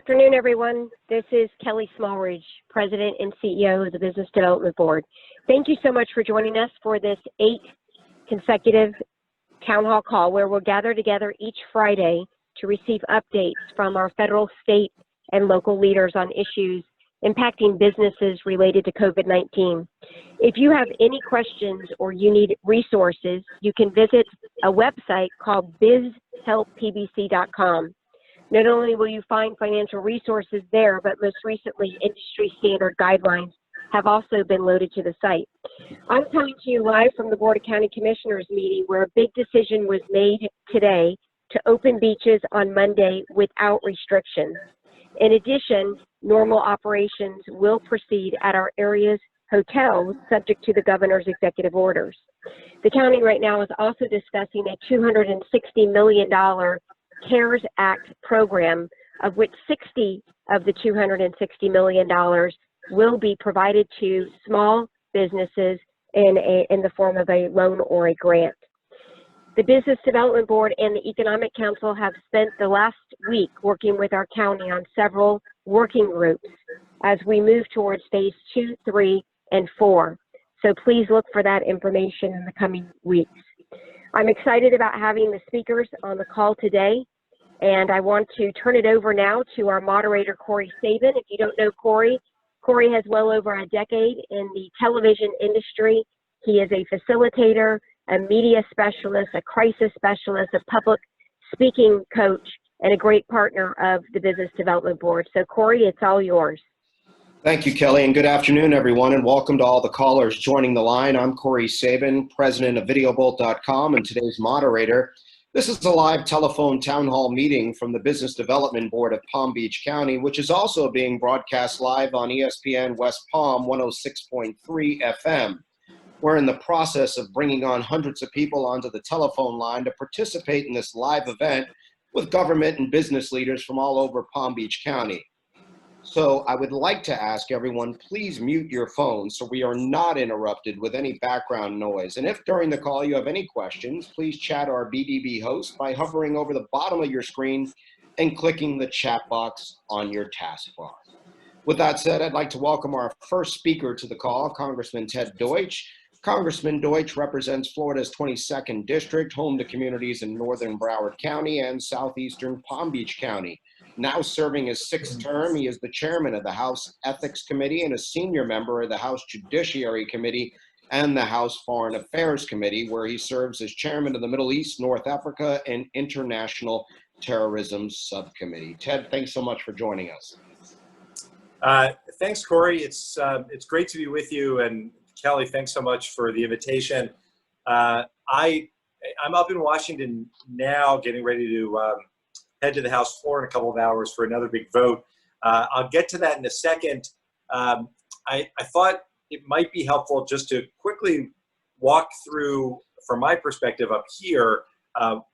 Afternoon, everyone. This is Kelly Smallridge, President and CEO of the Business Development Board. Thank you so much for joining us for this 8th consecutive town hall call where we'll gather together each Friday to receive updates from our federal, state, and local leaders on issues impacting businesses related to COVID-19. If you have any questions or you need resources, you can visit a website called bizhelppbc.com. Not only will you find financial resources there, but most recently, industry standard guidelines have also been loaded to the site. I'm coming to you live from the Board of County Commissioners meeting where a big decision was made today to open beaches on Monday without restrictions. In addition, normal operations will proceed at our area's hotels subject to the governor's executive orders. The county right now is also discussing a $260 million CARES Act program, of which 60 of the $260 million will be provided to small businesses in the form of a loan or a grant. The Business Development Board and the Economic Council have spent the last week working with our county on several working groups as we move towards phase 2, 3, and 4. So please look for that information in the coming weeks. I'm excited about having the speakers on the call today, and I want to turn it over now to our moderator, Corey Sabin. If you don't know Corey, Corey has well over a decade in the television industry. He is a facilitator, a media specialist, a crisis specialist, a public speaking coach, and a great partner of the Business Development Board. So Corey, it's all yours. Thank you, Kelly, and good afternoon, everyone, and welcome to all the callers joining the line. I'm Corey Sabin, president of VideoBolt.com, and today's moderator. This is a live telephone town hall meeting from the Business Development Board of Palm Beach County, which is also being broadcast live on ESPN West Palm 106.3 FM. We're in the process of bringing on hundreds of people onto the telephone line to participate in this live event with government and business leaders from all over Palm Beach County. So I would like to ask everyone, please mute your phones so we are not interrupted with any background noise. And if during the call you have any questions, please chat our BDB host by hovering over the bottom of your screen and clicking the chat box on your taskbar. With that said, I'd like to welcome our first speaker to the call, Congressman Ted Deutsch. Congressman Deutsch represents Florida's 22nd District, home to communities in northern Broward County and southeastern Palm Beach County. Now serving his 6th term, he is the chairman of the House Ethics Committee and a senior member of the House Judiciary Committee and the House Foreign Affairs Committee, where he serves as chairman of the Middle East, North Africa, and International Terrorism Subcommittee. Ted, thanks so much for joining us. Thanks, Corey. It's great to be with you, and Kelly, thanks so much for the invitation. I'm up in Washington now, getting ready to head to the House floor in a couple of hours for another big vote. I'll get to that in a second. I thought it might be helpful just to quickly walk through, from my perspective up here,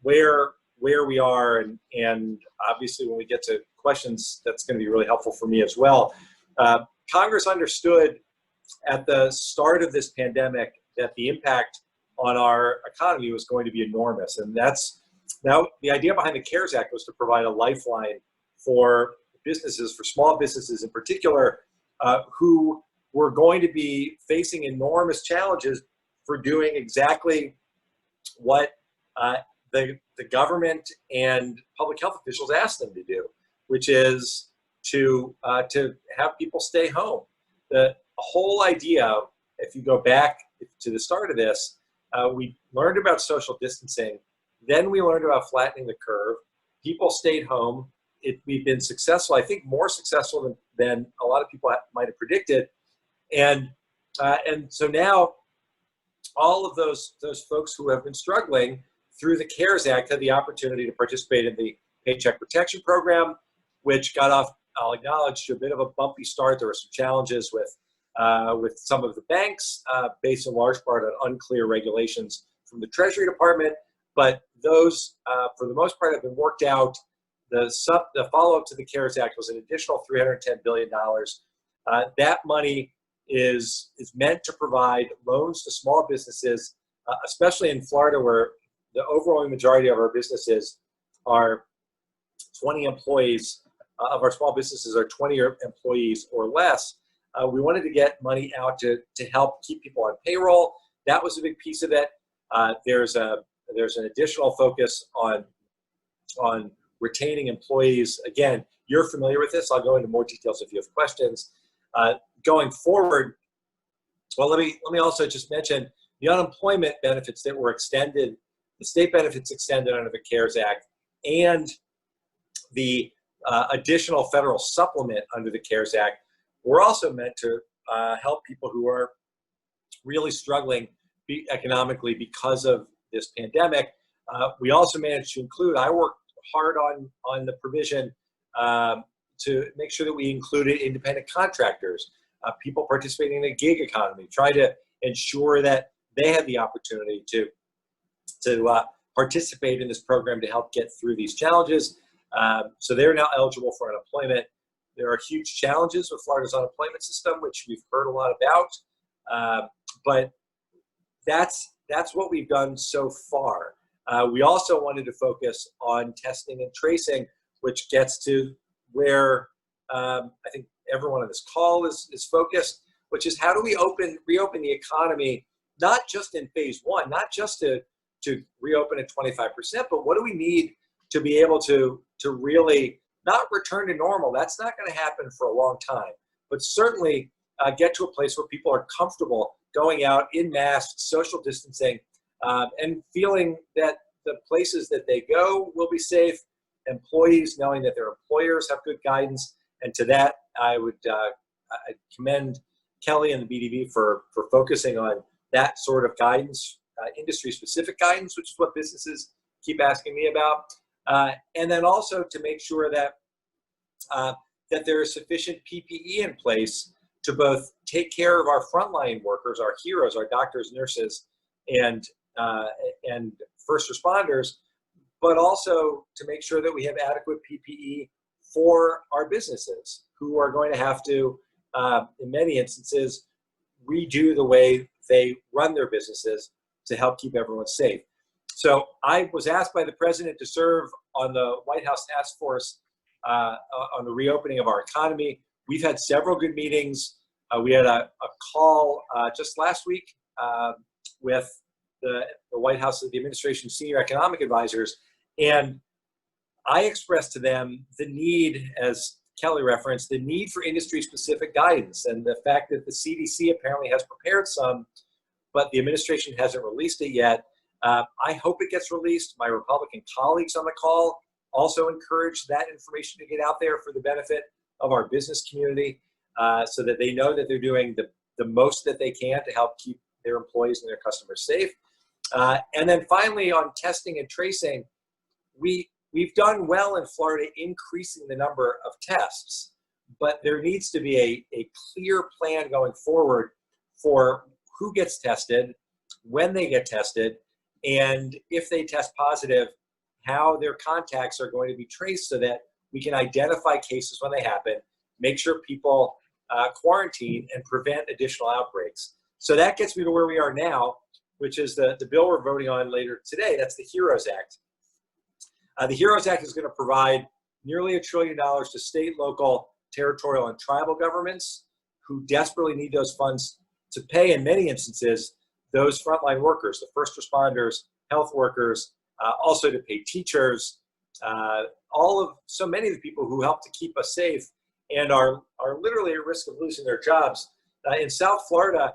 where we are, and obviously when we get to questions, that's going to be really helpful for me as well. Congress understood at the start of this pandemic that the impact on our economy was going to be enormous, and now the idea behind the CARES Act was to provide a lifeline for businesses, for small businesses in particular, who were going to be facing enormous challenges for doing exactly what the government and public health officials asked them to do, which is to have people stay home. The whole idea, if you go back to the start of this, we learned about social distancing. Then we learned about flattening the curve. People stayed home. We've been successful, I think more successful than a lot of people might have predicted. And so now all of those folks who have been struggling through the CARES Act had the opportunity to participate in the Paycheck Protection Program, which got off, I'll acknowledge, to a bit of a bumpy start. There were some challenges with some of the banks based in large part on unclear regulations from the Treasury Department. But those, for the most part, have been worked out. The follow-up to the CARES Act was an additional $310 billion. That money is meant to provide loans to small businesses, especially in Florida, where the overwhelming majority of our businesses are 20 employees of our small businesses are 20 employees or less. We wanted to get money out to help keep people on payroll. That was a big piece of it. There's an additional focus on retaining employees. Again, you're familiar with this. I'll go into more details if you have questions. Going forward, well, let me also just mention the unemployment benefits that were extended, the state benefits extended under the CARES Act, and the additional federal supplement under the CARES Act were also meant to help people who are really struggling economically because of this pandemic. We also managed to include, I worked hard on the provision to make sure that we included independent contractors, people participating in the gig economy, try to ensure that they had the opportunity to participate in this program to help get through these challenges. So they're now eligible for unemployment. There are huge challenges with Florida's unemployment system, which we've heard a lot about, but that's what we've done so far. We also wanted to focus on testing and tracing, which gets to where I think everyone on this call is focused, which is how do we reopen the economy, not just in phase one, not just to reopen at 25%, but what do we need to be able to really not return to normal? That's not going to happen for a long time, but certainly get to a place where people are comfortable going out in masks, social distancing, and feeling that the places that they go will be safe, employees knowing that their employers have good guidance. And to that, I commend Kelly and the BDB for focusing on that sort of guidance, industry-specific guidance, which is what businesses keep asking me about. And then also to make sure that there is sufficient PPE in place to both take care of our frontline workers, our heroes, our doctors, nurses, and first responders, but also to make sure that we have adequate PPE for our businesses who are going to have to, in many instances, redo the way they run their businesses to help keep everyone safe. So I was asked by the president to serve on the White House task force on the reopening of our economy. We've had several good meetings. We had a call just last week with the White House, the administration's senior economic advisors, and I expressed to them the need, as Kelly referenced, the need for industry-specific guidance, and the fact that the CDC apparently has prepared some, but the administration hasn't released it yet. I hope it gets released. My Republican colleagues on the call also encourage that information to get out there for the benefit of our business community, so that they know that they're doing the most that they can to help keep their employees and their customers safe. And then finally, on testing and tracing, we've done well in Florida increasing the number of tests, but there needs to be a clear plan going forward for who gets tested, when they get tested, and if they test positive, how their contacts are going to be traced so that we can identify cases when they happen, make sure people quarantine, and prevent additional outbreaks. So that gets me to where we are now, which is the bill we're voting on later today. That's the HEROES Act. The HEROES Act is going to provide nearly $1 trillion to state, local, territorial, and tribal governments who desperately need those funds to pay, in many instances, those frontline workers, the first responders, health workers, also to pay teachers, so many of the people who help to keep us safe and are literally at risk of losing their jobs. In South Florida,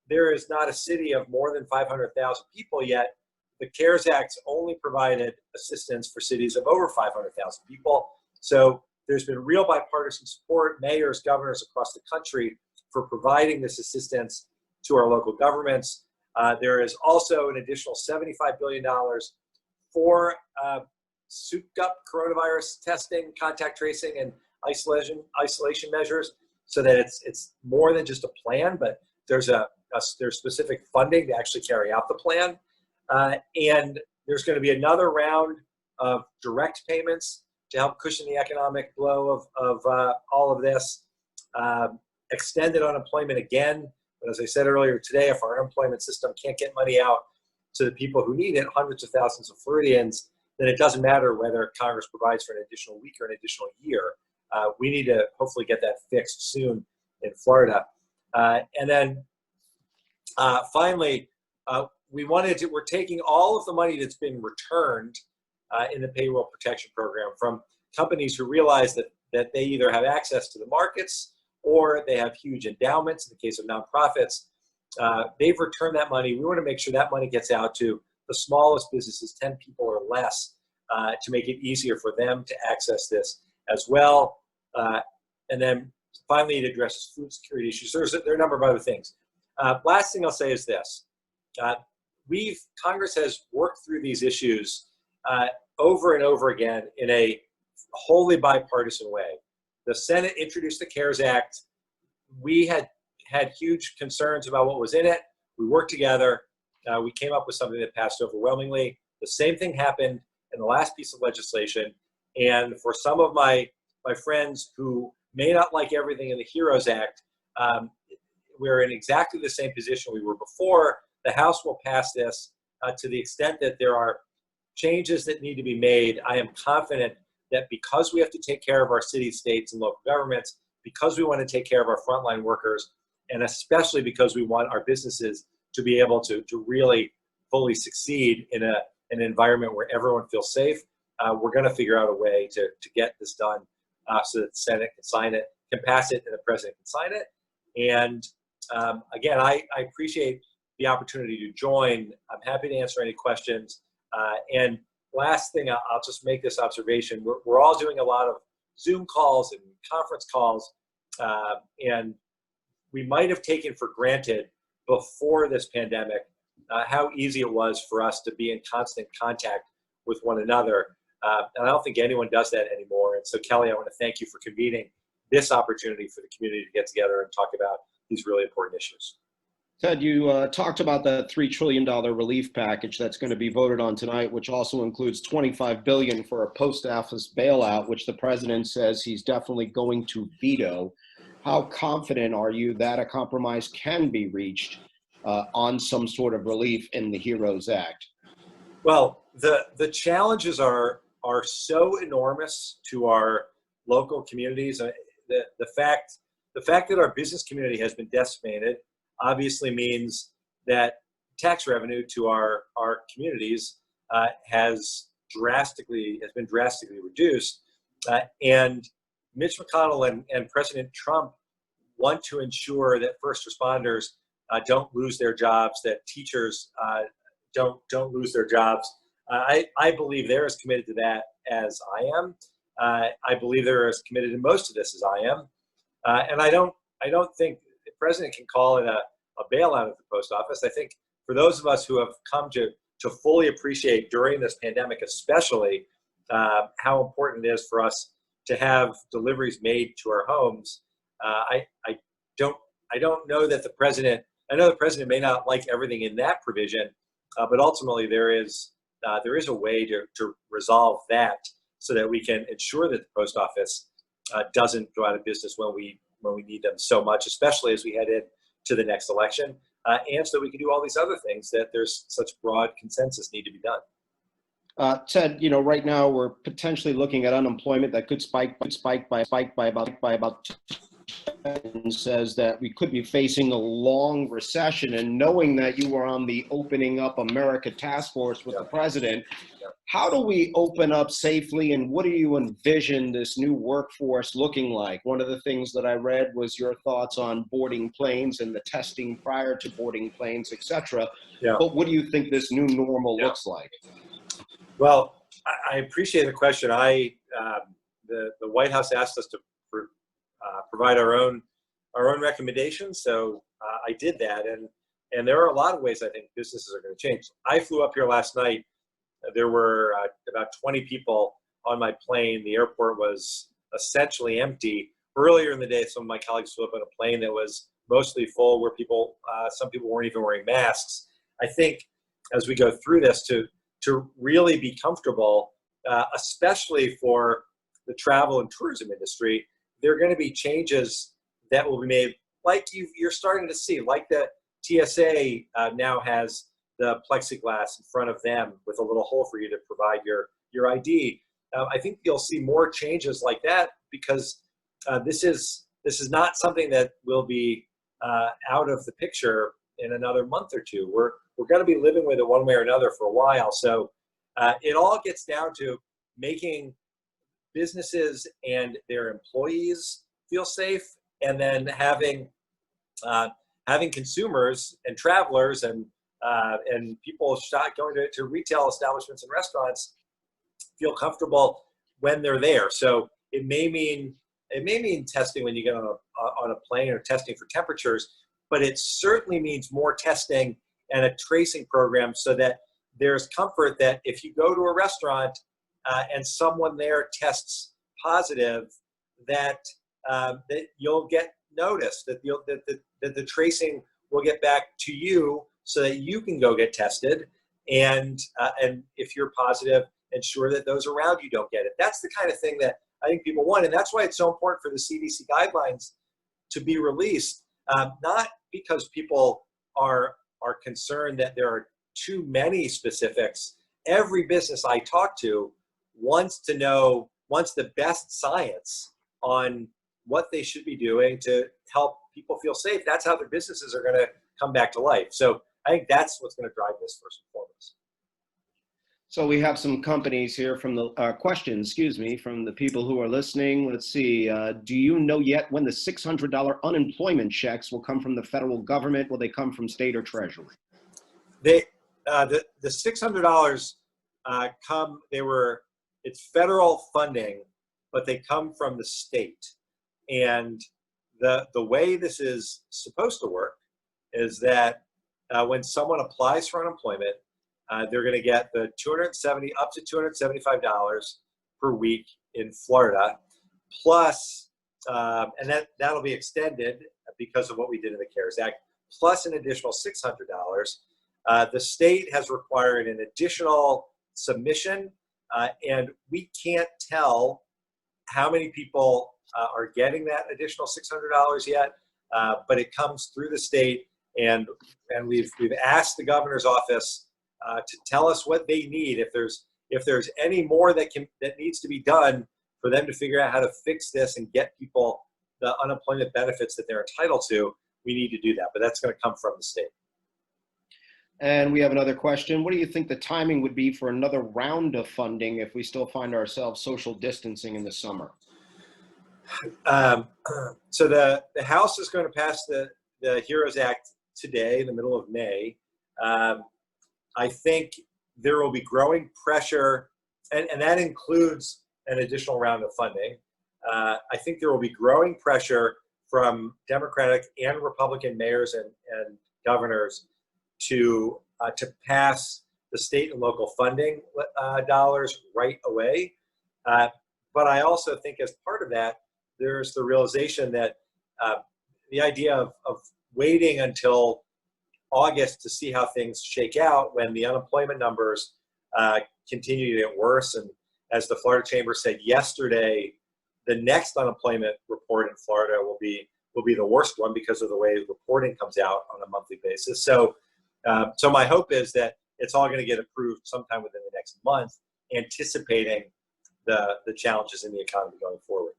there is not a city of more than 500,000 people yet. The CARES Act only provided assistance for cities of over 500,000 people. So there's been real bipartisan support, mayors, governors across the country, for providing this assistance to our local governments. There is also an additional $75 billion for souped-up coronavirus testing, contact tracing, and isolation measures, so that it's more than just a plan, but there's specific funding to actually carry out the plan. And there's going to be another round of direct payments to help cushion the economic blow of all of this. Extended unemployment again. But as I said earlier today, if our unemployment system can't get money out to the people who need it, hundreds of thousands of Floridians, then it doesn't matter whether Congress provides for an additional week or an additional year. We need to hopefully get that fixed soon in Florida. And then finally, we're taking all of the money that's been returned in the payroll protection program from companies who realize that they either have access to the markets or they have huge endowments. In the case of nonprofits, they've returned that money. We want to make sure that money gets out to the smallest businesses, 10 people or less, to make it easier for them to access this as well. And then finally, it addresses food security issues. There are a number of other things. Last thing I'll say is this. Congress has worked through these issues over and over again in a wholly bipartisan way. The Senate introduced the CARES Act. We had huge concerns about what was in it. We worked together. We came up with something that passed overwhelmingly. The same thing happened in the last piece of legislation. And for some of my friends who may not like everything in the HEROES Act, we're in exactly the same position we were before. The House will pass this to the extent that there are changes that need to be made. I am confident that because we have to take care of our cities, states, and local governments, because we want to take care of our frontline workers, and especially because we want our businesses to be able to really fully succeed in an environment where everyone feels safe, we're going to figure out a way to get this done so that the Senate can sign it, can pass it, and the President can sign it. And again, I appreciate the opportunity to join. I'm happy to answer any questions. And last thing, I'll just make this observation. We're all doing a lot of Zoom calls and conference calls, and we might have taken for granted before this pandemic how easy it was for us to be in constant contact with one another. And I don't think anyone does that anymore. And so, Kelly, I want to thank you for convening this opportunity for the community to get together and talk about these really important issues. Ted, you talked about the $3 trillion relief package that's going to be voted on tonight, which also includes $25 billion for a post office bailout, which the president says he's definitely going to veto. How confident are you that a compromise can be reached on some sort of relief in the HEROES Act? Well, the challenges are so enormous to our local communities. The fact that our business community has been decimated obviously means that tax revenue to our communities has been drastically reduced. And Mitch McConnell and President Trump want to ensure that first responders don't lose their jobs, that teachers don't lose their jobs. I believe they're as committed to that as I am. I believe they're as committed to most of this as I am. And I don't think the president can call it a bailout of the post office. I think for those of us who have come to fully appreciate during this pandemic, especially how important it is for us to have deliveries made to our homes, I don't know that the president. I know the president may not like everything in that provision, but ultimately there is a way to resolve that so that we can ensure that the post office doesn't go out of business when we need them so much, especially as we head into the next election, and so that we can do all these other things that there's such broad consensus need to be done. Ted, right now we're potentially looking at unemployment that could spike by about, and says that we could be facing a long recession. And knowing that you were on the Opening Up America task force with the president, how do we open up safely, and what do you envision this new workforce looking like? One of the things that I read was your thoughts on boarding planes and the testing prior to boarding planes, etc. But what do you think this new normal looks like? Well, I appreciate the question. The White House asked us to provide our own recommendations, so I did that, and there are a lot of ways I think businesses are going to change. I flew up here last night. There were about 20 people on my plane. The airport was essentially empty. Earlier in the day, some of my colleagues flew up on a plane that was mostly full, where some people weren't even wearing masks. I think as we go through this, to really be comfortable, especially for the travel and tourism industry, there are going to be changes that will be made, like you're starting to see, like the TSA now has the plexiglass in front of them with a little hole for you to provide your ID. I think you'll see more changes like that because this is not something that will be out of the picture in another month or two. We're going to be living with it one way or another for a while. So it all gets down to making businesses and their employees feel safe, and then having consumers and travelers and people going to retail establishments and restaurants feel comfortable when they're there. So it may mean testing when you get on a plane, or testing for temperatures, but it certainly means more testing and a tracing program, so that there's comfort that if you go to a restaurant and someone there tests positive, that you'll get noticed, that the tracing will get back to you, so that you can go get tested, and if you're positive, ensure that those around you don't get it. That's the kind of thing that I think people want, and that's why it's so important for the CDC guidelines to be released. Not because people are concerned that there are too many specifics. Every business I talk to wants the best science on what they should be doing to help people feel safe. That's how their businesses are going to come back to life. So I think that's what's going to drive this first and foremost. So we have some companies here from the questions, from the people who are listening. Let's see. Do you know yet when the $600 unemployment checks will come from the federal government? Will they come from state or treasury? The $600 come. It's federal funding, but they come from the state. And the way this is supposed to work is that when someone applies for unemployment, they're going to get the up to $275 per week in Florida, plus, and that'll be extended because of what we did in the CARES Act, plus an additional $600. The state has required an additional submission, and we can't tell how many people are getting that additional $600 yet, but it comes through the state, and we've asked the governor's office to tell us what they need. If there's any more that needs to be done for them to figure out how to fix this and get people the unemployment benefits that they're entitled to, we need to do that. But that's going to come from the state. And we have another question. What do you think the timing would be for another round of funding if we still find ourselves social distancing in the summer? So the House is going to pass the HEROES Act today, in the middle of May. I think there will be growing pressure, and that includes an additional round of funding. I think there will be growing pressure from Democratic and Republican mayors and governors to pass the state and local funding dollars right away. But I also think as part of that, there's the realization that the idea of waiting until August to see how things shake out when the unemployment numbers continue to get worse. And as the Florida Chamber said yesterday, the next unemployment report in Florida will be the worst one because of the way reporting comes out on a monthly basis. So my hope is that it's all going to get approved sometime within the next month, anticipating the challenges in the economy going forward.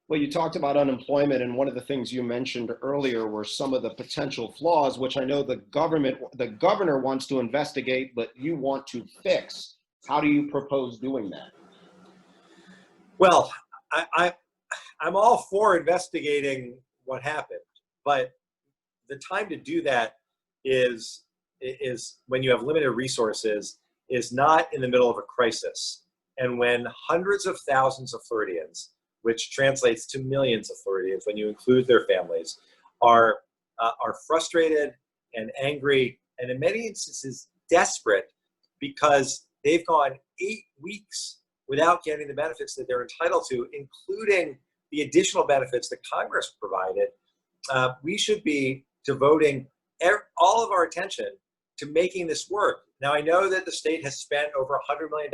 Well, you talked about unemployment, and one of the things you mentioned earlier were some of the potential flaws, which I know the governor wants to investigate, but you want to fix. How do you propose doing that? Well, I'm all for investigating what happened, but the time to do that is when you have limited resources, is not in the middle of a crisis. And when hundreds of thousands of Floridians, which translates to millions of Floridians when you include their families, are frustrated and angry, and in many instances desperate, because they've gone 8 weeks without getting the benefits that they're entitled to, including the additional benefits that Congress provided. We should be devoting all of our attention to making this work. Now, I know that the state has spent over $100 million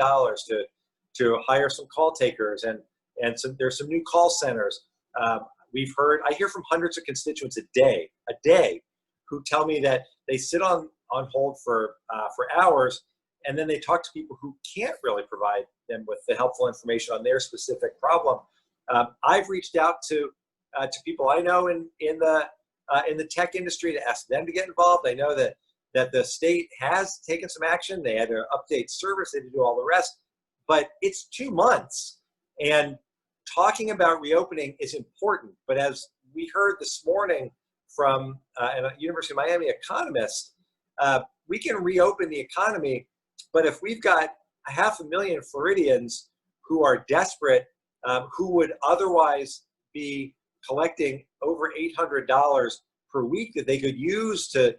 to hire some call takers, and there's some new call centers. I hear from hundreds of constituents a day who tell me that they sit on hold for hours, and then they talk to people who can't really provide them with the helpful information on their specific problem. I've reached out to people I know in the tech industry to ask them to get involved. I know that the state has taken some action. They had to update servers, they had to do all the rest, but it's 2 months. And talking about reopening is important. But as we heard this morning from a University of Miami economist, we can reopen the economy, but if we've got 500,000 Floridians who are desperate, who would otherwise be collecting over $800 per week that they could use to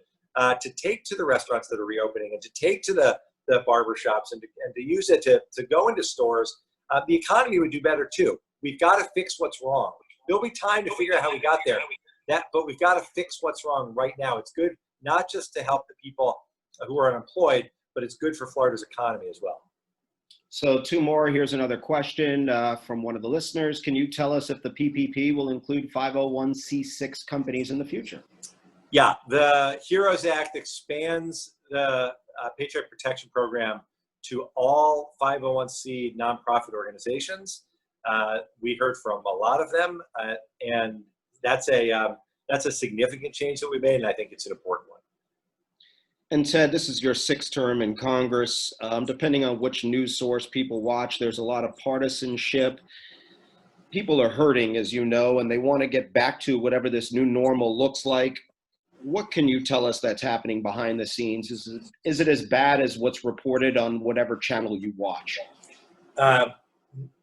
take to the restaurants that are reopening and to take to the barber shops and to use it to go into stores, the economy would do better too. We've got to fix what's wrong. There'll be time to figure out how we got there, but we've got to fix what's wrong right now. It's good not just to help the people who are unemployed, but it's good for Florida's economy as well. So 2 more. Here's another question from one of the listeners. Can you tell us if the PPP will include 501c6 companies in the future? Yeah, the HEROES Act expands the Paycheck Protection Program to all 501c nonprofit organizations. We heard from a lot of them, and that's a significant change that we made, and I think it's an important one. And Ted, this is your 6th term in Congress. Depending on which news source people watch, there's a lot of partisanship. People are hurting, as you know, and they want to get back to whatever this new normal looks like. What can you tell us that's happening behind the scenes? Is it as bad as what's reported on whatever channel you watch?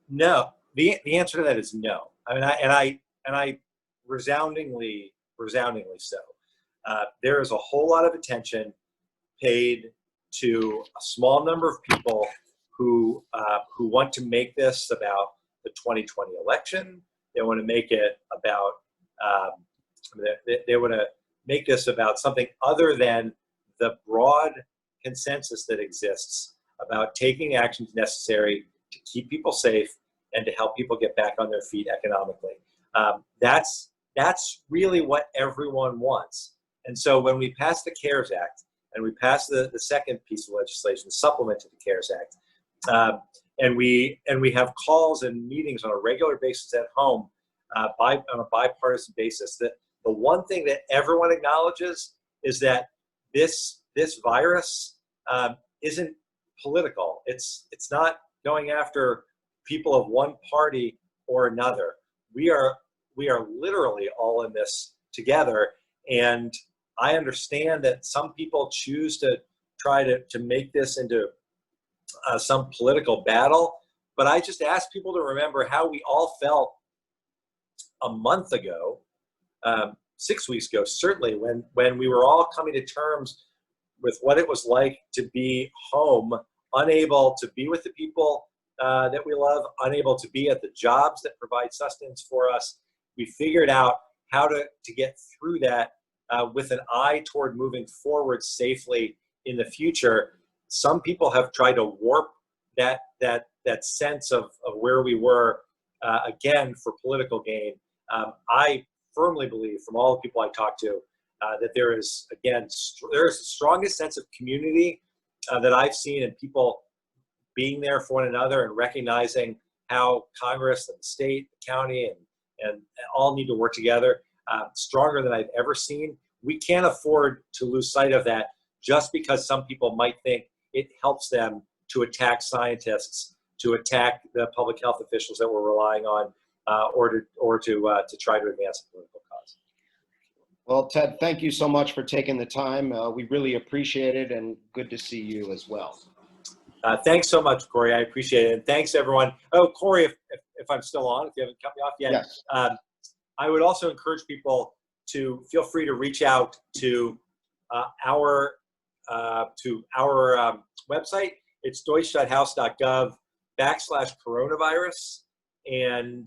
No. The answer to that is no. I mean, I resoundingly so. There is a whole lot of attention paid to a small number of people who want to make this about the 2020 election. They want to make it about they want to make this about something other than the broad consensus that exists about taking actions necessary to keep people safe and to help people get back on their feet economically. That's really what everyone wants. And so when we passed the CARES Act and we passed the second piece of legislation, the supplement to the CARES Act, and we have calls and meetings on a regular basis at home on a bipartisan basis, that the one thing that everyone acknowledges is that this virus isn't political. It's not going after people of one party or another. We are literally all in this together. And I understand that some people choose to try to make this into some political battle, but I just ask people to remember how we all felt a month ago, 6 weeks ago, certainly, when we were all coming to terms with what it was like to be home, unable to be with the people that we love, unable to be at the jobs that provide sustenance for us. We figured out how to get through that with an eye toward moving forward safely in the future. Some people have tried to warp that sense of where we were again for political gain. I firmly believe, from all the people I talk to, that there is the strongest sense of community that I've seen, and people being there for one another and recognizing how Congress and the state, the county, and all need to work together, stronger than I've ever seen. We can't afford to lose sight of that just because some people might think it helps them to attack scientists, to attack the public health officials that we're relying on, or to try to advance a political cause. Well, Ted, thank you so much for taking the time. We really appreciate it, and good to see you as well. Thanks so much, Corey. I appreciate it. And thanks, everyone. Oh, Corey, if I'm still on, if you haven't cut me off yet, yes. I would also encourage people to feel free to reach out to our website. It's deutsch.house.gov/coronavirus. And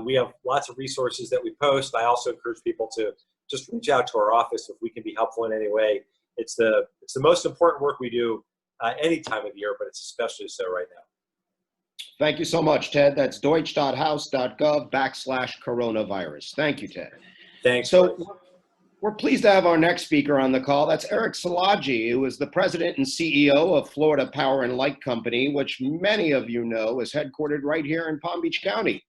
we have lots of resources that we post. I also encourage people to just reach out to our office if we can be helpful in any way. It's the most important work we do any time of year, but it's especially so right now. Thank you so much, Ted. That's deutsch.house.gov/coronavirus. Thank you, Ted. Thanks. So we're pleased to have our next speaker on the call. That's Eric Szilagyi, who is the president and CEO of Florida Power and Light Company, which many of you know is headquartered right here in Palm Beach County.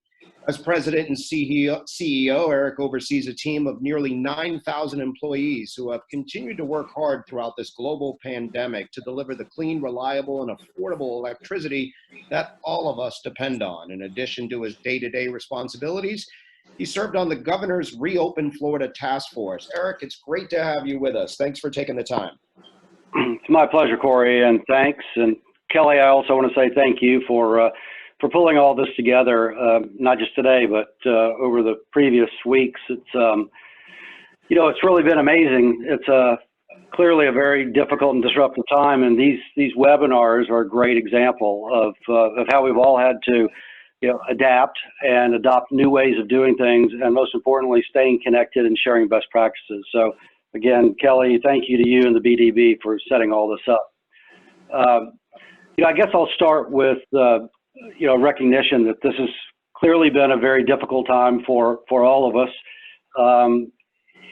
As president and CEO, Eric oversees a team of nearly 9,000 employees who have continued to work hard throughout this global pandemic to deliver the clean, reliable, and affordable electricity that all of us depend on. In addition to his day-to-day responsibilities, he served on the governor's Reopen Florida Task Force. Eric, it's great to have you with us. Thanks for taking the time. It's my pleasure, Corey, and thanks. And Kelly, I also want to say thank you for pulling all this together, not just today, but over the previous weeks. It's, it's really been amazing. It's clearly a very difficult and disruptive time, and these webinars are a great example of how we've all had to, adapt and adopt new ways of doing things, and most importantly, staying connected and sharing best practices. So again, Kelly, thank you to you and the BDB for setting all this up. I guess I'll start with recognition that this has clearly been a very difficult time for all of us.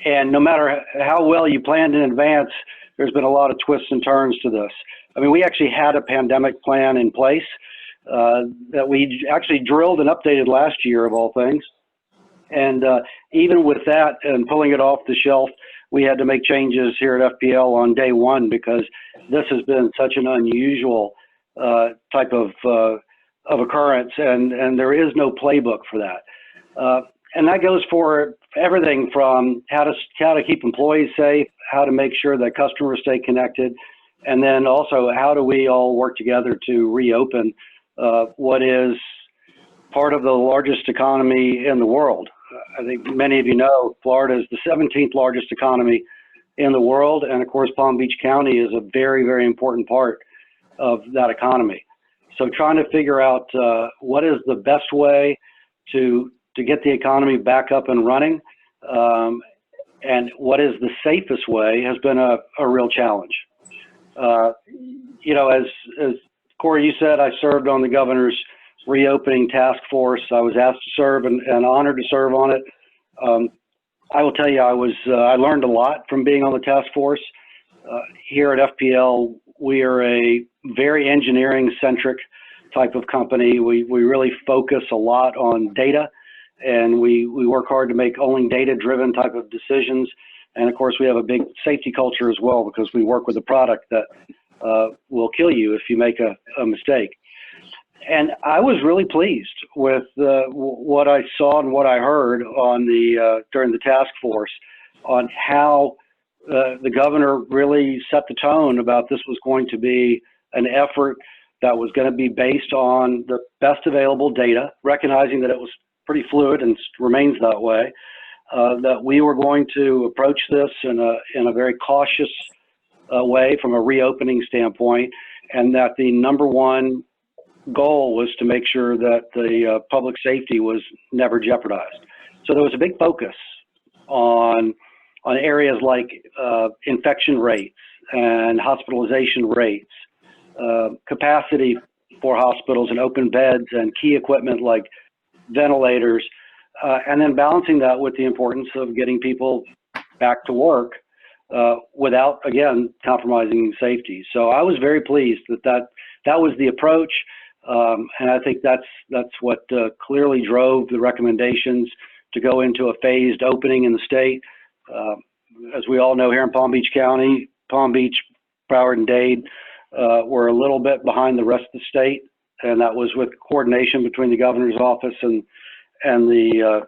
And no matter how well you planned in advance, there's been a lot of twists and turns to this. I mean, we actually had a pandemic plan in place that we actually drilled and updated last year, of all things. And even with that and pulling it off the shelf, we had to make changes here at FPL on day one because this has been such an unusual type of occurrence, and there is no playbook for that. And that goes for everything from how to keep employees safe, how to make sure that customers stay connected, and then also how do we all work together to reopen what is part of the largest economy in the world. I think many of you know Florida is the 17th largest economy in the world, and of course Palm Beach County is a very, very important part of that economy. So trying to figure out what is the best way to get the economy back up and running, and what is the safest way has been a real challenge. As Corey, you said, I served on the governor's reopening task force. I was asked to serve and honored to serve on it. I will tell you, I learned a lot from being on the task force. Here at FPL, we are a very engineering-centric type of company. We really focus a lot on data, and we work hard to make only data-driven type of decisions. And of course, we have a big safety culture as well because we work with a product that will kill you if you make a mistake. And I was really pleased with what I saw and what I heard on during the task force on how the governor really set the tone about this was going to be an effort that was going to be based on the best available data, recognizing that it was pretty fluid and remains that way, that we were going to approach this in a very cautious way from a reopening standpoint, and that the number one goal was to make sure that the public safety was never jeopardized. So there was a big focus on areas like infection rates and hospitalization rates, capacity for hospitals and open beds and key equipment like ventilators, and then balancing that with the importance of getting people back to work without, again, compromising safety. So I was very pleased that was the approach, and I think that's what clearly drove the recommendations to go into a phased opening in the state. As we all know, here in Palm Beach County, Palm Beach, Broward, and Dade were a little bit behind the rest of the state, and that was with coordination between the governor's office and the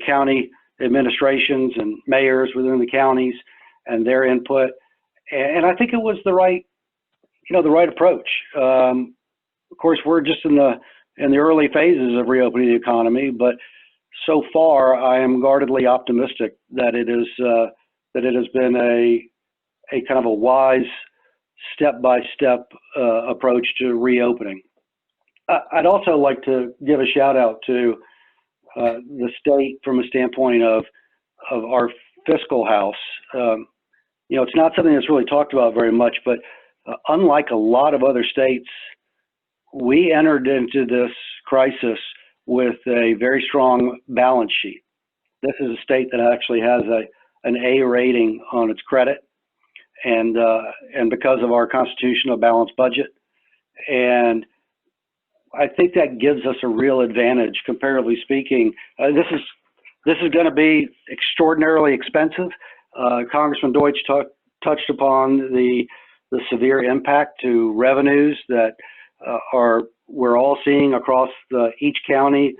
county administrations and mayors within the counties and their input. And I think it was the right approach. Of course, we're just in the early phases of reopening the economy, but so far I am guardedly optimistic that it has been a kind of a wise step-by-step approach to reopening. I'd also like to give a shout out to the state from a standpoint of our fiscal house. It's not something that's really talked about very much, but unlike a lot of other states, we entered into this crisis with a very strong balance sheet. This is a state that actually has an A rating on its credit, and because of our constitutional balanced budget. And I think that gives us a real advantage, comparatively speaking. This is going to be extraordinarily expensive. Congressman Deutsch touched upon the severe impact to revenues that we're all seeing across each county,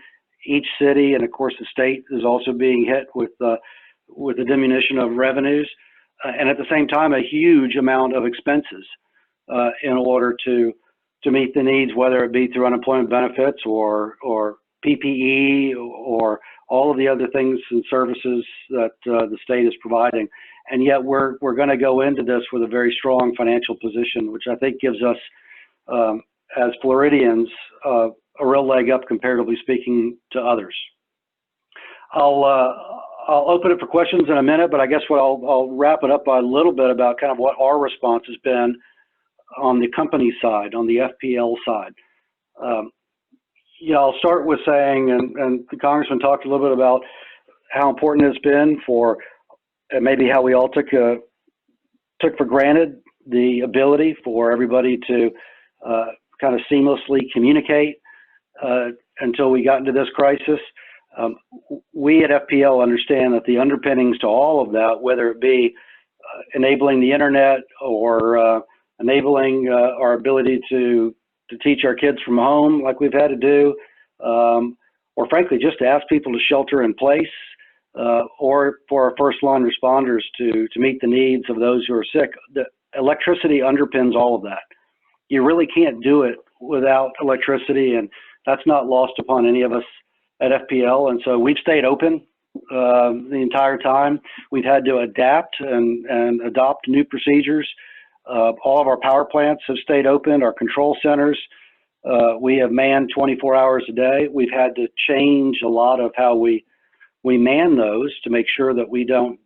each city, and of course the state is also being hit with the diminution of revenues, and at the same time a huge amount of expenses in order to meet the needs, whether it be through unemployment benefits or PPE or all of the other things and services that the state is providing. And yet we're going to go into this with a very strong financial position, which I think gives us, as Floridians, a real leg up, comparatively speaking, to others. I'll open it for questions in a minute, but I guess I'll wrap it up by a little bit about kind of what our response has been on the company side, on the FPL side. I'll start with saying, and the Congressman talked a little bit about how important it's been for, and maybe how we all took for granted the ability for everybody to kind of seamlessly communicate until we got into this crisis. We at FPL understand that the underpinnings to all of that, whether it be enabling the internet or enabling our ability to teach our kids from home like we've had to do, or frankly just to ask people to shelter in place, or for our first line responders to meet the needs of those who are sick. The electricity underpins all of that. You really can't do it without electricity, and that's not lost upon any of us at FPL. And so we've stayed open the entire time. We've had to adapt and adopt new procedures. All of our power plants have stayed open. Our control centers, we have manned 24 hours a day. We've had to change a lot of how we man those to make sure that we don't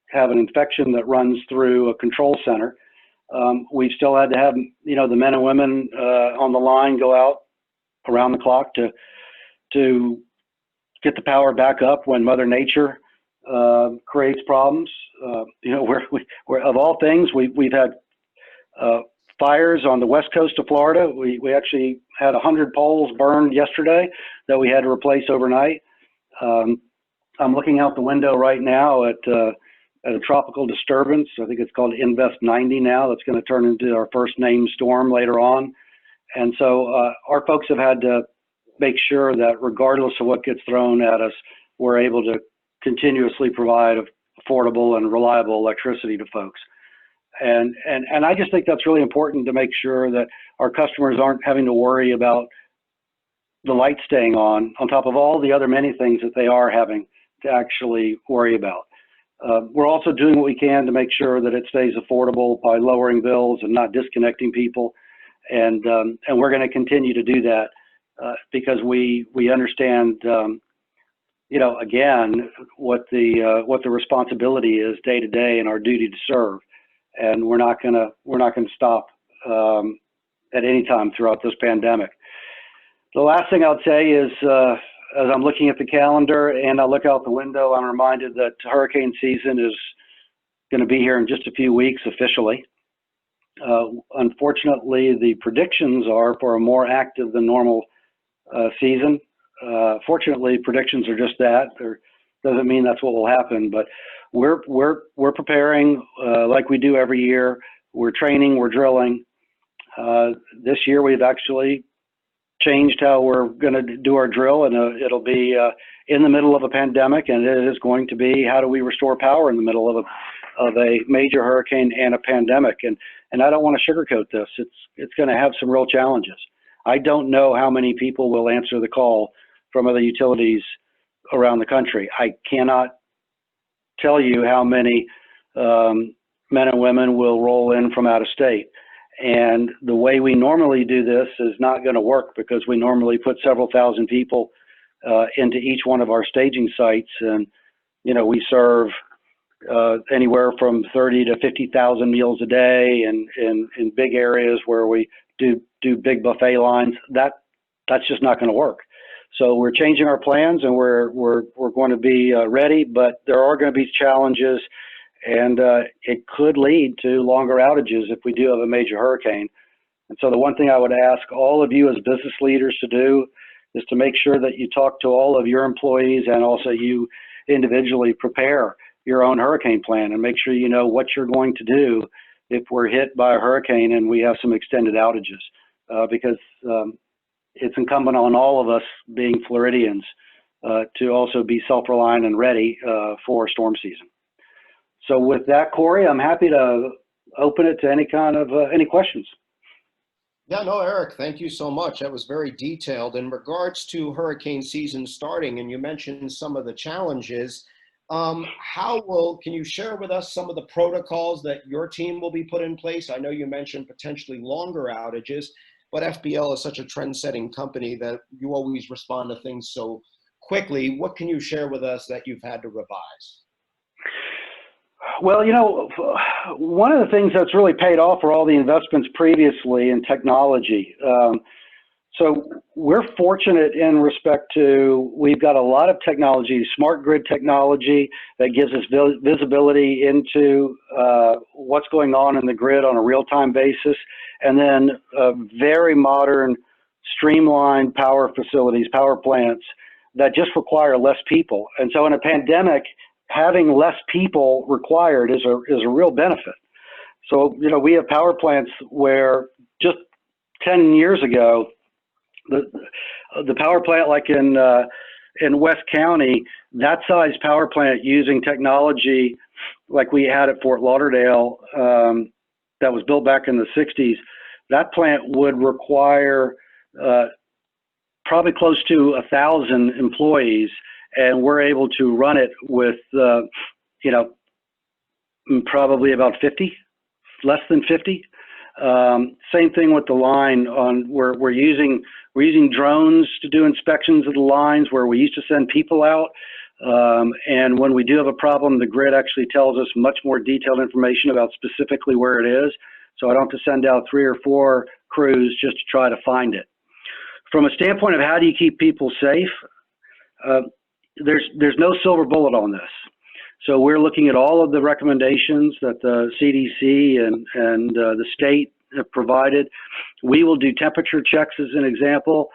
have an infection that runs through a control center. We've still had to have, the men and women on the line go out around the clock to get the power back up when Mother Nature creates problems. We're of all things, we've had fires on the west coast of Florida. We actually had 100 poles burned yesterday that we had to replace overnight. I'm looking out the window right now at a tropical disturbance. I think it's called Invest 90 now. That's going to turn into our first named storm later on. And so our folks have had to make sure that regardless of what gets thrown at us, we're able to continuously provide affordable and reliable electricity to folks. And I just think that's really important to make sure that our customers aren't having to worry about the light staying on top of all the other many things that they are having to actually worry about. We're also doing what we can to make sure that it stays affordable by lowering bills and not disconnecting people. And we're going to continue to do that because we understand, again, what the responsibility is day to day and our duty to serve. And we're not going to stop at any time throughout this pandemic. The last thing I'll say is, as I'm looking at the calendar and I look out the window, I'm reminded that hurricane season is going to be here in just a few weeks officially. Unfortunately, the predictions are for a more active than normal season. Fortunately, predictions are just that. There doesn't mean that's what will happen, but we're preparing like we do every year. We're training, we're drilling. This year we've actually changed how we're going to do our drill, and it'll be in the middle of a pandemic, and it is going to be how do we restore power in the middle of a major hurricane and a pandemic. And I don't want to sugarcoat this. It's going to have some real challenges. I don't know how many people will answer the call from other utilities around the country. I cannot tell you how many men and women will roll in from out of state. And the way we normally do this is not going to work because we normally put several thousand people into each one of our staging sites. And, we serve anywhere from 30 to 50,000 meals a day in big areas where we do big buffet lines. That's just not going to work. So we're changing our plans and we're going to be ready, but there are going to be challenges. And it could lead to longer outages if we do have a major hurricane. And so the one thing I would ask all of you as business leaders to do is to make sure that you talk to all of your employees and also you individually prepare your own hurricane plan and make sure you know what you're going to do if we're hit by a hurricane and we have some extended outages, because it's incumbent on all of us being Floridians to also be self-reliant and ready for storm season. So with that, Corey, I'm happy to open it to any kind of any questions. Yeah, no, Eric, thank you so much. That was very detailed. In regards to hurricane season starting, and you mentioned some of the challenges, can you share with us some of the protocols that your team will be put in place? I know you mentioned potentially longer outages, but FBL is such a trend-setting company that you always respond to things so quickly. What can you share with us that you've had to revise? Well, you know, one of the things that's really paid off are all the investments previously in technology. So we're fortunate in respect to, we've got a lot of technology, smart grid technology that gives us visibility into what's going on in the grid on a real-time basis, and then very modern, streamlined power facilities, power plants that just require less people. And so in a pandemic, having less people required is a real benefit. So, you know, we have power plants where just 10 years ago, the power plant like in West County, that size power plant using technology like we had at Fort Lauderdale that was built back in the 60s, that plant would require probably close to 1,000 employees, and we're able to run it with, you know, probably about 50, less than 50. Same thing with the line. We're using drones to do inspections of the lines where we used to send people out. And when we do have a problem, the grid actually tells us much more detailed information about specifically where it is. So I don't have to send out 3 or 4 crews just to try to find it. From a standpoint of how do you keep people safe, there's no silver bullet on this. So we're looking at all of the recommendations that the CDC and the state have provided. We will do temperature checks as an example.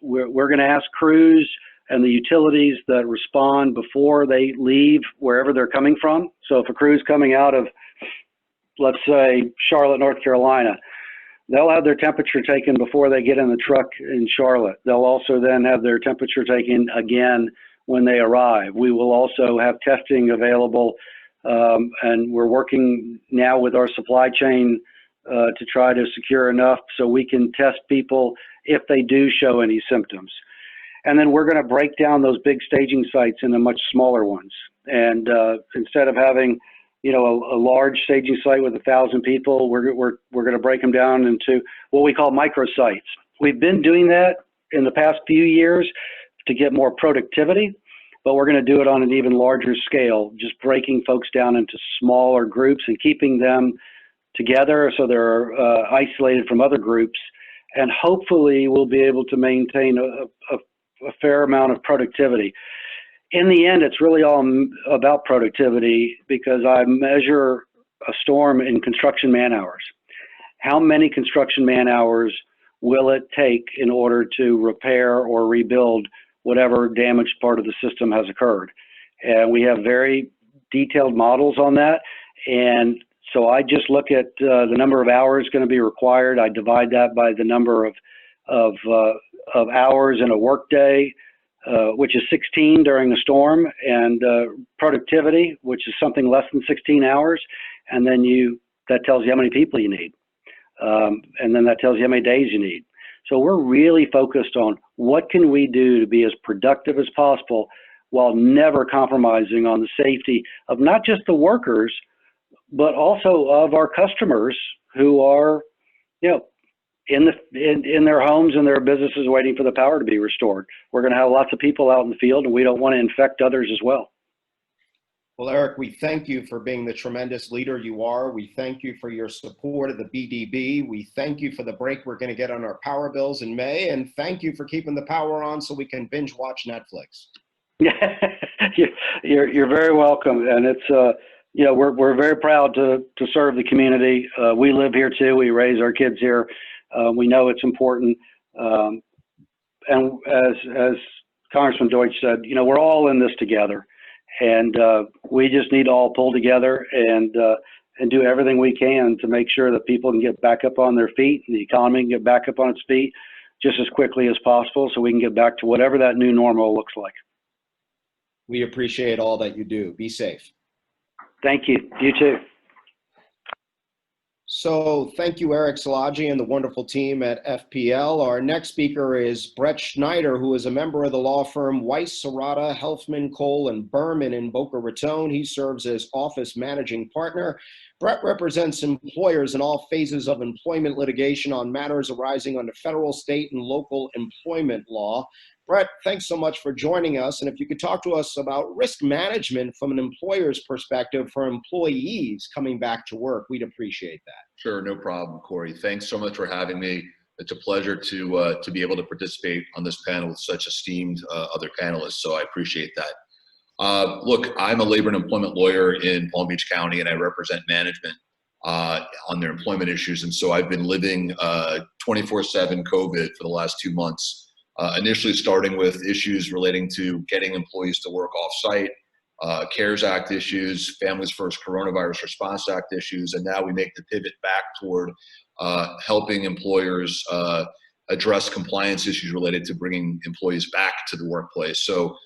We're going to ask crews and the utilities that respond before they leave wherever they're coming from. So if a crew is coming out of, let's say, Charlotte, North Carolina, they'll have their temperature taken before they get in the truck in Charlotte. They'll also then have their temperature taken again when they arrive. We will also have testing available, and we're working now with our supply chain to try to secure enough so we can test people if they do show any symptoms. And then we're going to break down those big staging sites into much smaller ones. And instead of having, you know, a large staging site with 1,000 people, we're going to break them down into what we call microsites. We've been doing that in the past few years to get more productivity, but we're going to do it on an even larger scale, just breaking folks down into smaller groups and keeping them together so they're isolated from other groups. And hopefully we'll be able to maintain a fair amount of productivity. In the end, it's really all about productivity because I measure a storm in construction man hours. How many construction man hours will it take in order to repair or rebuild whatever damaged part of the system has occurred? And we have very detailed models on that. And so I just look at the number of hours going to be required. I divide that by the number of hours in a workday, which is 16 during a storm, and productivity, which is something less than 16 hours. And then that tells you how many people you need. And then that tells you how many days you need. So we're really focused on what can we do to be as productive as possible while never compromising on the safety of not just the workers, but also of our customers who are, you know, in their homes and their businesses waiting for the power to be restored. We're going to have lots of people out in the field, and we don't want to infect others as well. Well, Eric, we thank you for being the tremendous leader you are. We thank you for your support of the BDB. We thank you for the break we're going to get on our power bills in May. And thank you for keeping the power on so we can binge watch Netflix. You're very welcome. And it's we're very proud to serve the community. We live here too. We raise our kids here. We know it's important. And as Congressman Deutsch said, we're all in this together, and we just need to all pull together and do everything we can to make sure that people can get back up on their feet and the economy can get back up on its feet just as quickly as possible, so we can get back to whatever that new normal looks like. We appreciate all that you do. Be safe. Thank you. You too. So thank you, Eric Szilagyi and the wonderful team at FPL. Our next speaker is Brett Schneider, who is a member of the law firm Weiss, Serrata, Helfman, Cole, and Berman in Boca Raton. He serves as office managing partner. Brett represents employers in all phases of employment litigation on matters arising under federal, state, and local employment law. Brett, thanks so much for joining us. And if you could talk to us about risk management from an employer's perspective for employees coming back to work, we'd appreciate that. Sure, no problem, Corey. Thanks so much for having me. It's a pleasure to be able to participate on this panel with such esteemed other panelists, so I appreciate that. Look, I'm a labor and employment lawyer in Palm Beach County, and I represent management on their employment issues. And so I've been living 24/7 COVID for the last 2 months. Initially starting with issues relating to getting employees to work off-site, CARES Act issues, Families First Coronavirus Response Act issues, and now we make the pivot back toward helping employers address compliance issues related to bringing employees back to the workplace. So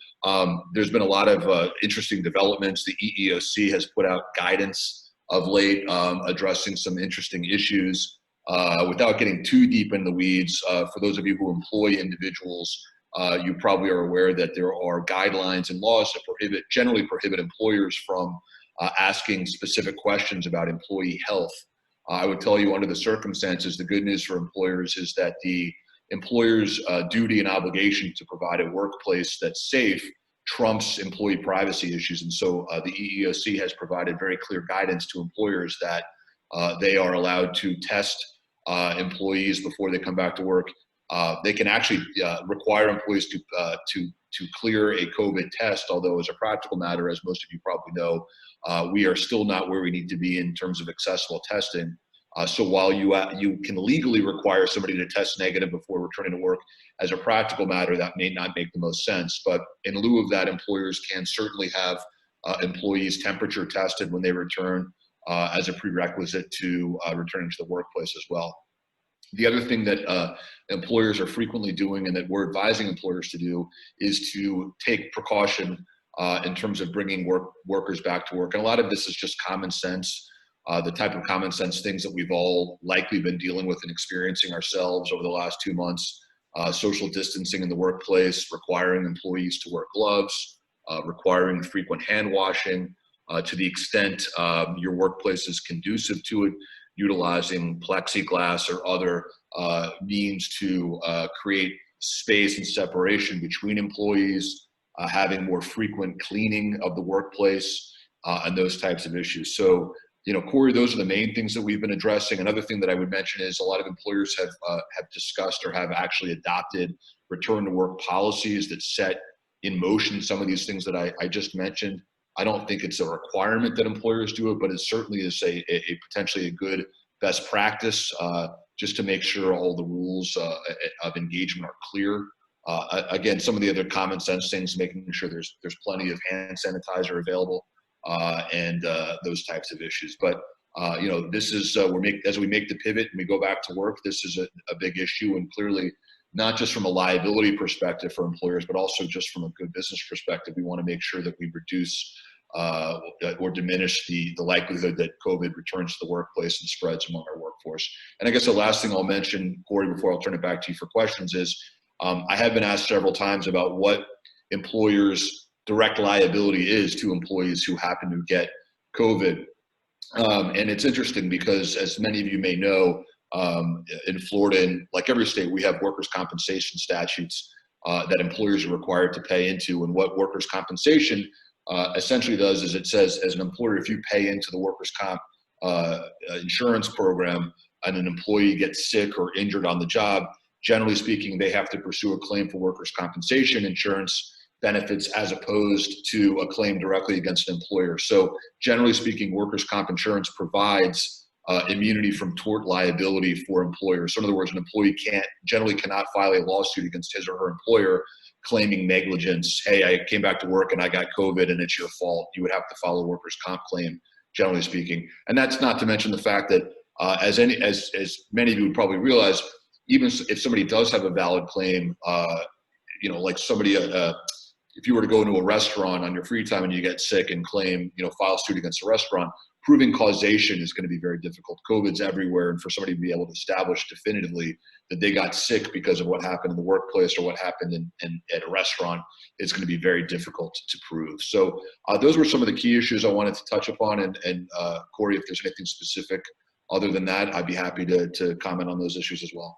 there's been a lot of interesting developments. The EEOC has put out guidance of late addressing some interesting issues. Without getting too deep in the weeds, for those of you who employ individuals, you probably are aware that there are guidelines and laws that generally prohibit employers from asking specific questions about employee health. I would tell you under the circumstances, the good news for employers is that the employer's duty and obligation to provide a workplace that's safe trumps employee privacy issues. And so the EEOC has provided very clear guidance to employers that they are allowed to test employees before they come back to work. They can actually require employees to clear a COVID test, although as a practical matter, as most of you probably know, we are still not where we need to be in terms of accessible testing. So while you can legally require somebody to test negative before returning to work, as a practical matter, that may not make the most sense. But in lieu of that, employers can certainly have employees temperature tested when they return as a prerequisite to returning to the workplace as well. The other thing that employers are frequently doing and that we're advising employers to do is to take precaution in terms of bringing workers back to work. And a lot of this is just common sense, the type of common sense things that we've all likely been dealing with and experiencing ourselves over the last 2 months. Social distancing in the workplace, requiring employees to wear gloves, requiring frequent hand washing, to the extent your workplace is conducive to it, utilizing plexiglass or other means to create space and separation between employees, having more frequent cleaning of the workplace, and those types of issues. So, Corey, those are the main things that we've been addressing. Another thing that I would mention is a lot of employers have discussed or have actually adopted return to work policies that set in motion some of these things that I just mentioned. I don't think it's a requirement that employers do it, but it certainly is a potentially a good best practice just to make sure all the rules of engagement are clear. Again, some of the other common sense things, making sure there's plenty of hand sanitizer available and those types of issues. But this is as we make the pivot and we go back to work, this is a big issue, and clearly not just from a liability perspective for employers, but also just from a good business perspective. We want to make sure that we reduce or diminish the likelihood that COVID returns to the workplace and spreads among our workforce. And I guess the last thing I'll mention, Corey, before I'll turn it back to you for questions is, I have been asked several times about what employers' direct liability is to employees who happen to get COVID. And it's interesting because, as many of you may know, in Florida, and like every state, we have workers' compensation statutes that employers are required to pay into. And what workers' compensation essentially does is it says, as an employer, if you pay into the workers' comp insurance program and an employee gets sick or injured on the job, generally speaking, they have to pursue a claim for workers' compensation insurance benefits as opposed to a claim directly against an employer. So generally speaking, workers' comp insurance provides immunity from tort liability for employers. So in other words, an employee generally cannot file a lawsuit against his or her employer claiming negligence. Hey, I came back to work and I got COVID and it's your fault. You would have to file a workers' comp claim, generally speaking. And that's not to mention the fact that as many of you would probably realize, even if somebody does have a valid claim, like somebody, if you were to go into a restaurant on your free time and you get sick and claim, file suit against a restaurant, proving causation is going to be very difficult. COVID's everywhere, and for somebody to be able to establish definitively that they got sick because of what happened in the workplace or what happened at a restaurant, it's going to be very difficult to prove. So those were some of the key issues I wanted to touch upon. And Corey, if there's anything specific other than that, I'd be happy to comment on those issues as well.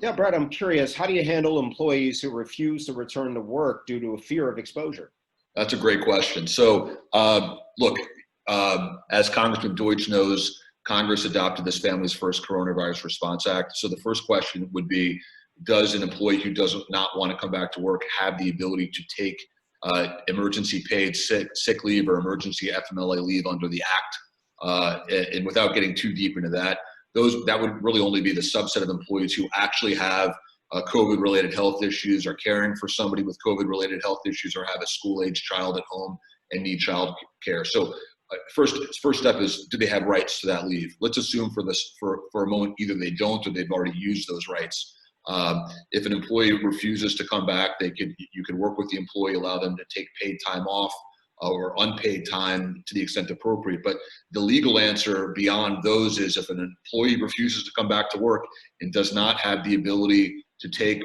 Yeah, Brett, I'm curious, how do you handle employees who refuse to return to work due to a fear of exposure? That's a great question. So look, as Congressman Deutsch knows, Congress adopted this Families First Coronavirus Response Act. So the first question would be, does an employee who does not want to come back to work have the ability to take emergency paid sick leave or emergency FMLA leave under the Act? And without getting too deep into that, that would really only be the subset of employees who actually have COVID-related health issues, are caring for somebody with COVID-related health issues, or have a school-age child at home and need child care. So first step is, do they have rights to that leave? Let's assume for a moment either they don't or they've already used those rights. If an employee refuses to come back, you could work with the employee, allow them to take paid time off or unpaid time to the extent appropriate. But the legal answer beyond those is, if an employee refuses to come back to work and does not have the ability to take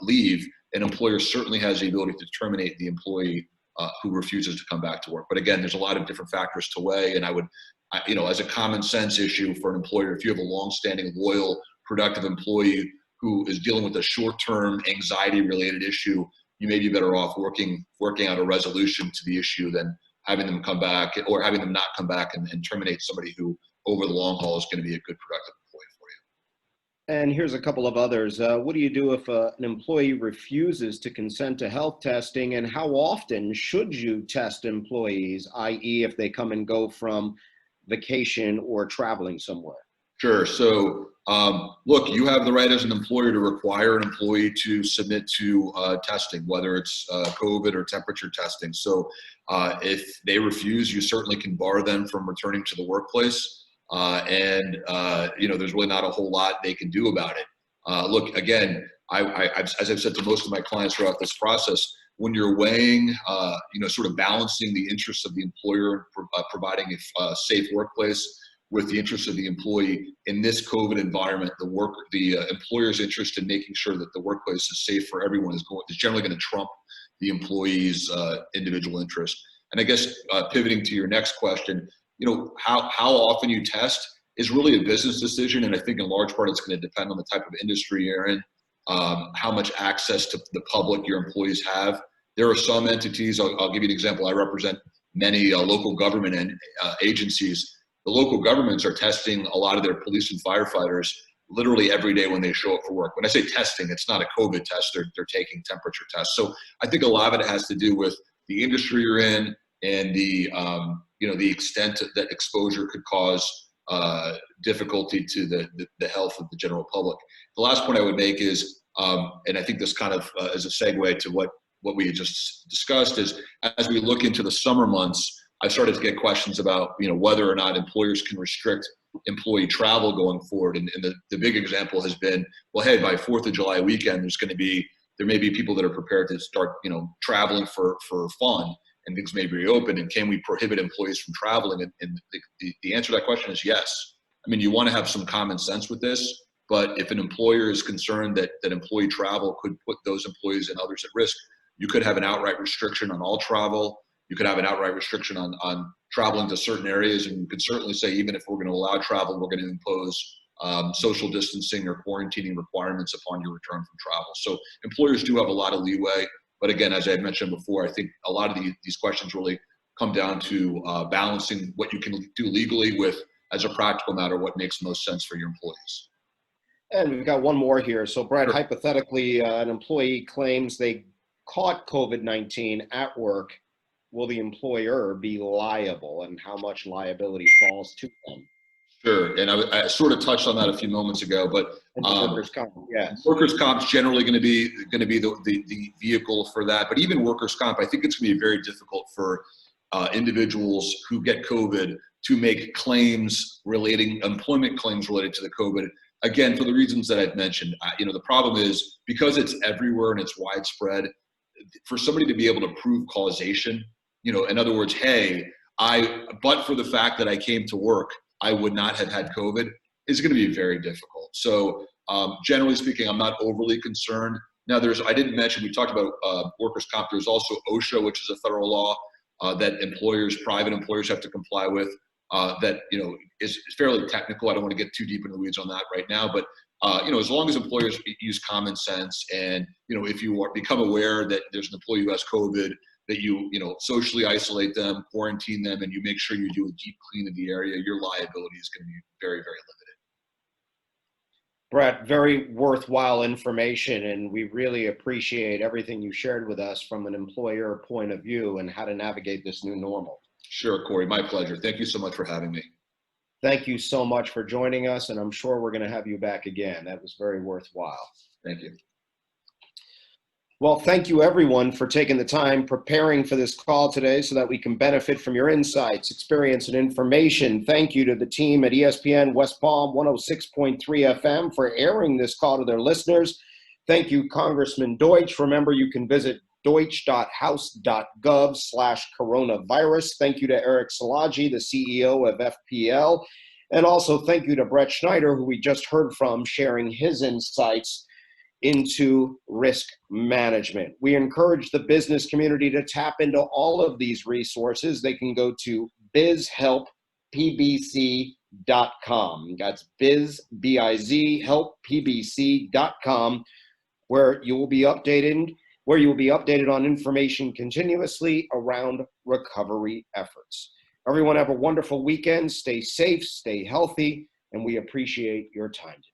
leave, an employer certainly has the ability to terminate the employee who refuses to come back to work. But again, there's a lot of different factors to weigh, and as a common sense issue for an employer, if you have a long-standing, loyal, productive employee who is dealing with a short-term anxiety-related issue, you may be better off working out a resolution to the issue than having them come back or having them not come back and terminate somebody who over the long haul is going to be a good, productive employee for you. And here's a couple of others. What do you do if an employee refuses to consent to health testing, and how often should you test employees, i.e. if they come and go from vacation or traveling somewhere? Sure. So look, you have the right as an employer to require an employee to submit to testing, whether it's COVID or temperature testing. So if they refuse, you certainly can bar them from returning to the workplace. There's really not a whole lot they can do about it. Look, again, as I've said to most of my clients throughout this process, when you're weighing, sort of balancing the interests of the employer providing a safe workplace with the interests of the employee in this COVID environment, the employer's interest in making sure that the workplace is safe for everyone is generally going to trump the employee's individual interest. And I guess pivoting to your next question, how often you test is really a business decision, and I think in large part it's going to depend on the type of industry you're in, how much access to the public your employees have. There are some entities. I'll give you an example. I represent many local government agencies. The local governments are testing a lot of their police and firefighters literally every day when they show up for work. When I say testing, it's not a COVID test. They're taking temperature tests. So I think a lot of it has to do with the industry you're in and the extent that exposure could cause difficulty to the health of the general public. The last point I would make is, and I think this kind of is a segue to what we had just discussed, is as we look into the summer months, I've started to get questions about whether or not employers can restrict employee travel going forward. And the big example has been, well, hey, by 4th of July weekend, there may be people that are prepared to start traveling for fun, and things may be reopened. And can we prohibit employees from traveling? And the answer to that question is yes. I mean, you want to have some common sense with this, but if an employer is concerned that employee travel could put those employees and others at risk, you could have an outright restriction on all travel. You could have an outright restriction on traveling to certain areas, and you could certainly say, even if we're going to allow travel, we're going to impose social distancing or quarantining requirements upon your return from travel. So employers do have a lot of leeway, but again, as I had mentioned before, I think a lot of these questions really come down to balancing what you can do legally with, as a practical matter, what makes most sense for your employees. And we've got one more here. So Brad, hypothetically, an employee claims they caught COVID-19 at work, will the employer be liable, and how much liability falls to them? Sure, and I sort of touched on that a few moments ago, but Workers' comp, yes. workers' comp's generally going to be the vehicle for that. But even workers' comp, I think it's going to be very difficult for individuals who get COVID to make employment claims related to the COVID. Again, for the reasons that I've mentioned, the problem is because it's everywhere and it's widespread. For somebody to be able to prove causation, in other words, hey, but for the fact that I came to work, I would not have had COVID, is going to be very difficult. So generally speaking, I'm not overly concerned. Now, I didn't mention, we talked about workers' comp. There's also OSHA, which is a federal law that private employers have to comply with. That is fairly technical. I don't want to get too deep into the weeds on that right now, but as long as employers use common sense, and if you become aware that there's an employee who has COVID, that you socially isolate them, quarantine them, and you make sure you do a deep clean of the area, your liability is going to be very, very limited. Brett, very worthwhile information, and we really appreciate everything you shared with us from an employer point of view and how to navigate this new normal. Sure, Corey, my pleasure. Thank you so much for having me. Thank you so much for joining us, and I'm sure we're going to have you back again. That was very worthwhile. Thank you. Well, thank you everyone for taking the time preparing for this call today so that we can benefit from your insights, experience, and information. Thank you to the team at ESPN West Palm 106.3 FM for airing this call to their listeners. Thank you, Congressman Deutsch. Remember, you can visit deutsch.house.gov/coronavirus. Thank you to Eric Szilagyi, the CEO of FPL. And also thank you to Brett Schneider, who we just heard from, sharing his insights into risk management. We encourage the business community to tap into all of these resources. They can go to bizhelppbc.com. That's biz, helppbc.com, where you will be updated on information continuously around recovery efforts. Everyone have a wonderful weekend. Stay safe, stay healthy, and we appreciate your time today.